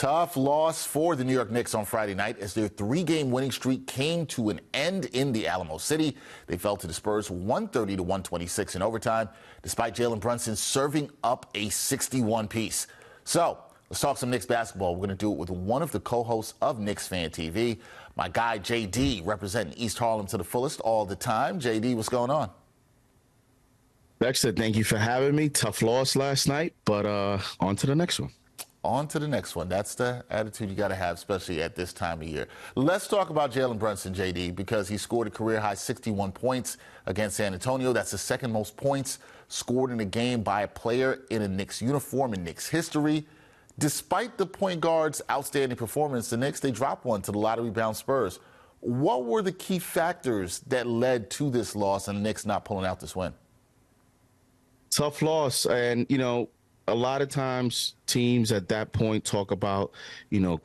Tough loss for the New York Knicks on Friday night as their three-game winning streak came to an end in the Alamo City. They fell to the Spurs 130 to 126 in overtime, despite Jalen Brunson serving up a 61-piece. So let's talk some Knicks basketball. We're going to do it with one of the co-hosts of Knicks Fan TV, my guy JD, representing East Harlem to the fullest all the time. JD, what's going on? Dexter, thank you for having me. Tough loss last night, but on to the next one. On to the next one. That's the attitude you got to have, especially at this time of year. Let's talk about Jalen Brunson, JD, because he scored a career-high 61 points against San Antonio. That's the second most points scored in a game by a player in a Knicks uniform in Knicks history. Despite the point guard's outstanding performance, the Knicks, they dropped one to the lottery-bound Spurs. What were the key factors that led to this loss and the Knicks not pulling out this win? Tough loss, and, a lot of times teams at that point talk about,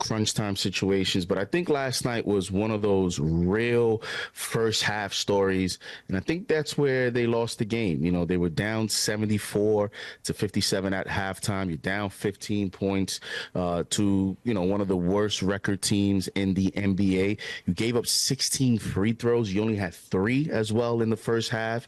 crunch time situations. But I think last night was one of those real first half stories. And I think that's where they lost the game. They were down 74 to 57 at halftime. You're down 15 points to, one of the worst record teams in the NBA. You gave up 16 free throws. You only had 3 as well in the first half.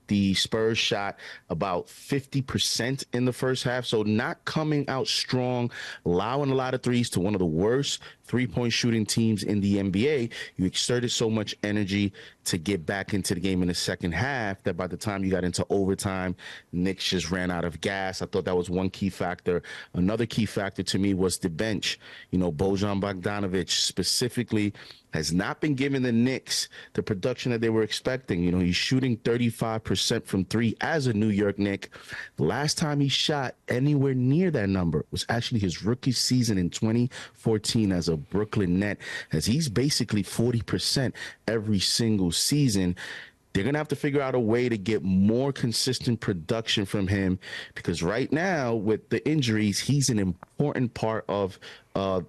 The Spurs shot about 50% in the first half, so not coming out strong, allowing a lot of threes to one of the worst three-point shooting teams in the NBA. You exerted so much energy to get back into the game in the second half that by the time you got into overtime, Knicks just ran out of gas. I thought that was one key factor. Another key factor to me was the bench. Bojan Bogdanovic specifically has not been giving the Knicks the production that they were expecting. He's shooting 35% from 3 as a New York Knick. The last time he shot anywhere near that number was actually his rookie season in 2014 as a Brooklyn Net, as he's basically 40% every single season. They're going to have to figure out a way to get more consistent production from him because right now with the injuries, he's an important part of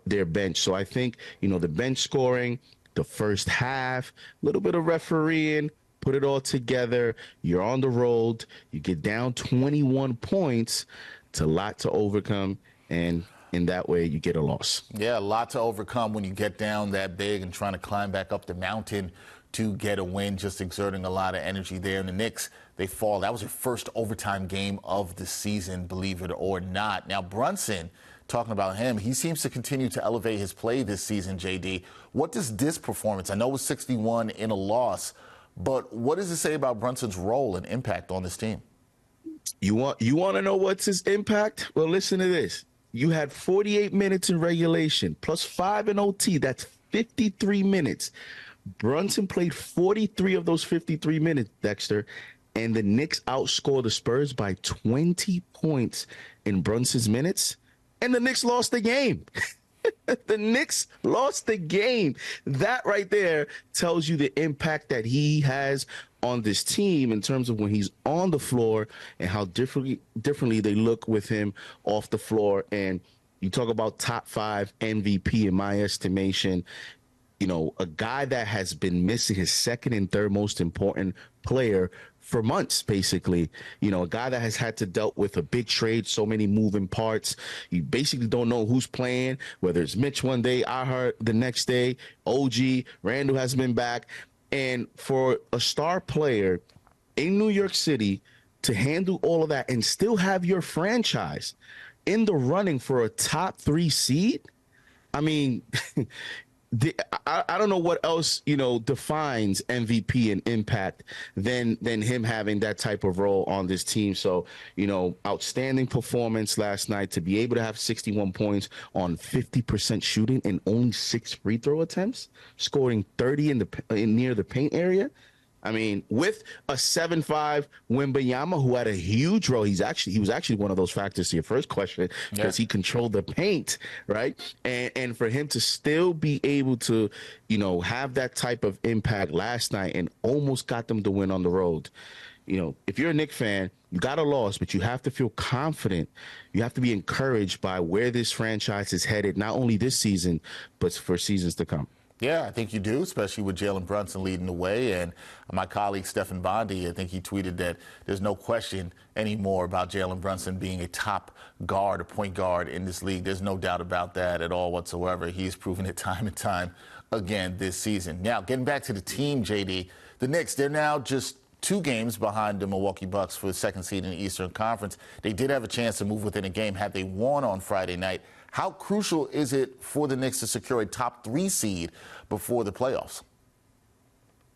their bench. So I think, the bench scoring, the first half, a little bit of refereeing, put it all together. You're on the road. You get down 21 points. It's a lot to overcome. And in that way, you get a loss. Yeah, a lot to overcome when you get down that big and trying to climb back up the mountain to get a win, just exerting a lot of energy there. And the Knicks, they fall. That was their first overtime game of the season, believe it or not. Now, Brunson, talking about him, he seems to continue to elevate his play this season, JD. What does this performance, I know it was 61 in a loss, but what does it say about Brunson's role and impact on this team? You want to know what's his impact? Well, listen to this. You had 48 minutes in regulation, plus 5 in OT. That's 53 minutes. Brunson played 43 of those 53 minutes, Dexter, and the Knicks outscored the Spurs by 20 points in Brunson's minutes, and the Knicks lost the game. The Knicks lost the game. That right there tells you the impact that he has on this team in terms of when he's on the floor and how differently they look with him off the floor. And you talk about top 5 MVP in my estimation. A guy that has been missing his second and third most important player for months, basically. A guy that has had to dealt with a big trade, so many moving parts. You basically don't know who's playing, whether it's Mitch one day, I heard the next day, OG, Randall has been back. And for a star player in New York City to handle all of that and still have your franchise in the running for a top 3 seed, I mean, I don't know what else, defines MVP and impact than him having that type of role on this team. So, outstanding performance last night to be able to have 61 points on 50% shooting and only 6 free throw attempts, scoring 30 in near the paint area. I mean, with a 7'5" Wembanyama, who had a huge role. He was actually one of those factors to your first question because he controlled the paint, right? And for him to still be able to, have that type of impact last night and almost got them to win on the road. If you're a Knicks fan, you got a loss, but you have to feel confident. You have to be encouraged by where this franchise is headed, not only this season, but for seasons to come. Yeah, I think you do, especially with Jalen Brunson leading the way. And my colleague Stephen Bondi, I think he tweeted that there's no question anymore about Jalen Brunson being a top guard, a point guard in this league. There's no doubt about that at all whatsoever. He's proven it time and time again this season. Now, getting back to the team, JD, the Knicks, they're now just 2 games behind the Milwaukee Bucks for the 2nd seed in the Eastern Conference. They did have a chance to move within a game had they won on Friday night. How crucial is it for the Knicks to secure a top 3 seed before the playoffs?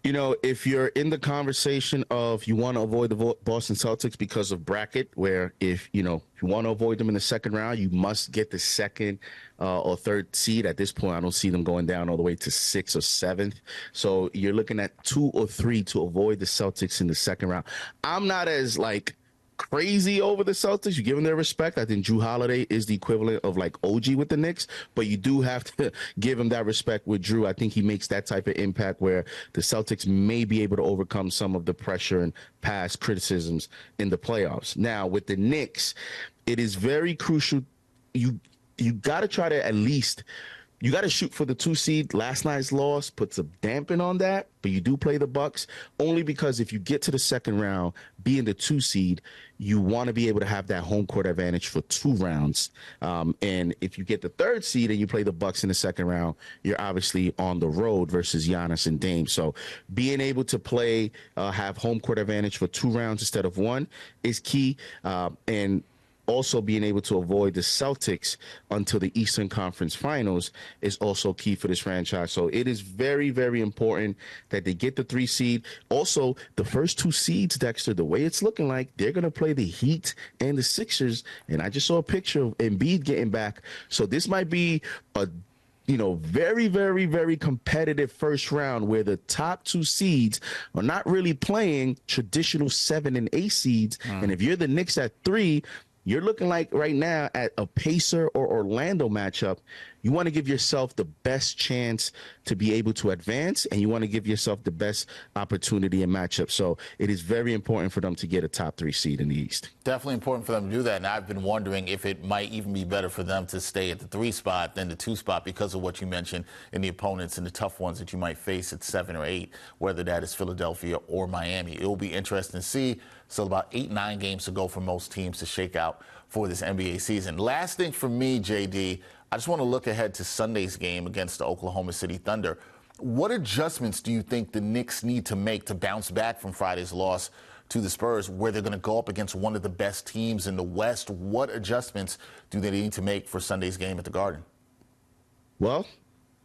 You know, if you're in the conversation of you want to avoid the Boston Celtics because of bracket, where if you want to avoid them in the second round, you must get the 2nd or 3rd seed. At this point, I don't see them going down all the way to 6th or 7th. So you're looking at 2 or 3 to avoid the Celtics in the second round. I'm not as crazy over the Celtics. You give them their respect. I think Drew Holiday is the equivalent of OG with the Knicks, but you do have to give him that respect with Drew. I think he makes that type of impact where the Celtics may be able to overcome some of the pressure and past criticisms in the playoffs. Now, with the Knicks, it is very crucial. You got to try to you got to shoot for the 2 seed. Last night's loss puts a dampen on that, but you do play the Bucks only because if you get to the second round, being the 2 seed, you want to be able to have that home court advantage for 2 rounds. And if you get the 3rd seed and you play the Bucks in the second round, you're obviously on the road versus Giannis and Dame. So being able to play, have home court advantage for 2 rounds instead of 1 is key. And also being able to avoid the Celtics until the Eastern Conference Finals is also key for this franchise. So it is very, very important that they get the 3 seed. Also, the first 2 seeds, Dexter, the way it's looking like, they're going to play the Heat and the Sixers. And I just saw a picture of Embiid getting back. So this might be a very, very, very competitive first round where the top 2 seeds are not really playing traditional 7 and 8 seeds. And if you're the Knicks at 3, you're looking like right now at a Pacer or Orlando matchup. You want to give yourself the best chance to be able to advance, and you want to give yourself the best opportunity and matchup. So it is very important for them to get a top 3 seed in the East. Definitely important for them to do that. And I've been wondering if it might even be better for them to stay at the 3 spot than the 2 spot because of what you mentioned in the opponents and the tough ones that you might face at 7 or 8, whether that is Philadelphia or Miami. It will be interesting to see. So about 8, 9 games to go for most teams to shake out for this NBA season. Last thing for me, JD, I just want to look ahead to Sunday's game against the Oklahoma City Thunder. What adjustments do you think the Knicks need to make to bounce back from Friday's loss to the Spurs, where they're going to go up against one of the best teams in the West? What adjustments do they need to make for Sunday's game at the Garden? Well,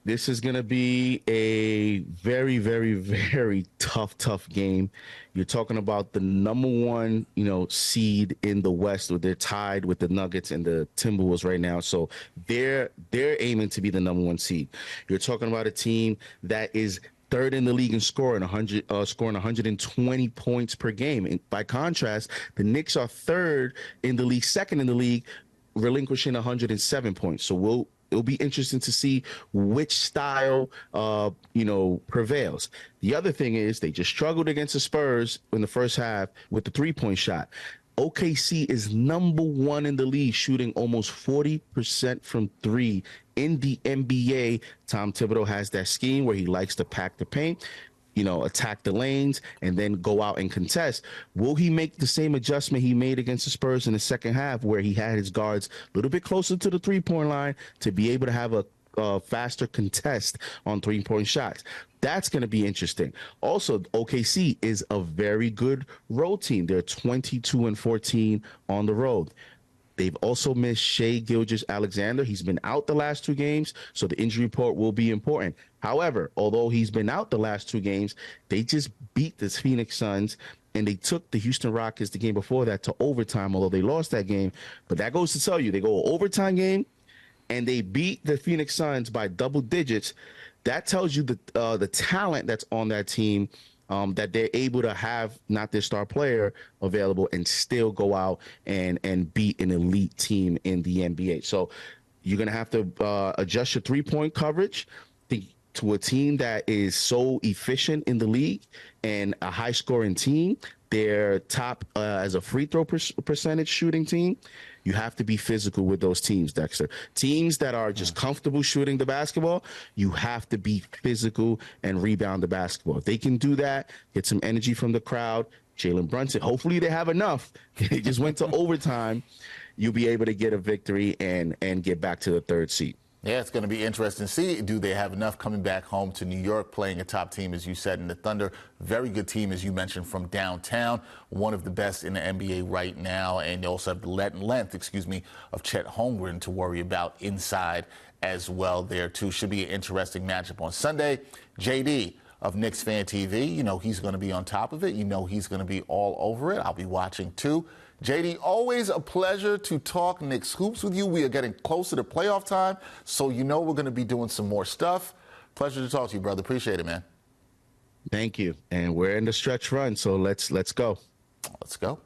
this is going to be a very, very, very tough game. You're talking about the number 1, seed in the West, where they're tied with the Nuggets and the Timberwolves right now. So they're aiming to be the number 1 seed. You're talking about a team that is 3rd in the league in scoring 120 points per game. And by contrast, the Knicks are 3rd in the league, 2nd in the league, relinquishing 107 points. So it'll be interesting to see which style, prevails. The other thing is they just struggled against the Spurs in the first half with the 3-point shot. OKC is number 1 in the league, shooting almost 40% from 3 in the NBA. Tom Thibodeau has that scheme where he likes to pack the paint, attack the lanes, and then go out and contest. Will he make the same adjustment he made against the Spurs in the second half, where he had his guards a little bit closer to the 3-point line to be able to have a faster contest on 3-point shots? That's going to be interesting. Also, OKC is a very good road team. They're 22-14 on the road. They've also missed Shai Gilgeous-Alexander. He's been out the last 2 games, so the injury report will be important. However, although he's been out the last 2 games, they just beat the Phoenix Suns, and they took the Houston Rockets the game before that to overtime, although they lost that game. But that goes to tell you, they go overtime game, and they beat the Phoenix Suns by double digits. That tells you the talent that's on that team, that they're able to have not their star player available and still go out and beat an elite team in the NBA. So you're going to have to adjust your 3-point coverage to a team that is so efficient in the league and a high-scoring team. They're top as a free throw percentage shooting team. You have to be physical with those teams, Dexter. Teams that are just comfortable shooting the basketball, you have to be physical and rebound the basketball. If they can do that, get some energy from the crowd, Jalen Brunson, hopefully they have enough. They just went to overtime. You'll be able to get a victory and get back to the third seed. Yeah, it's going to be interesting to see. Do they have enough coming back home to New York, playing a top team, as you said, in the Thunder? Very good team, as you mentioned, from downtown. One of the best in the NBA right now. And they also have the length, of Chet Holmgren to worry about inside as well there, too. Should be an interesting matchup on Sunday. JD of Knicks Fan TV, you know he's going to be on top of it. You know he's going to be all over it. I'll be watching, too. JD, always a pleasure to talk Knicks hoops with you. We are getting closer to playoff time, so you know we're going to be doing some more stuff. Pleasure to talk to you, brother. Appreciate it, man. Thank you. And we're in the stretch run, so let's go. Let's go.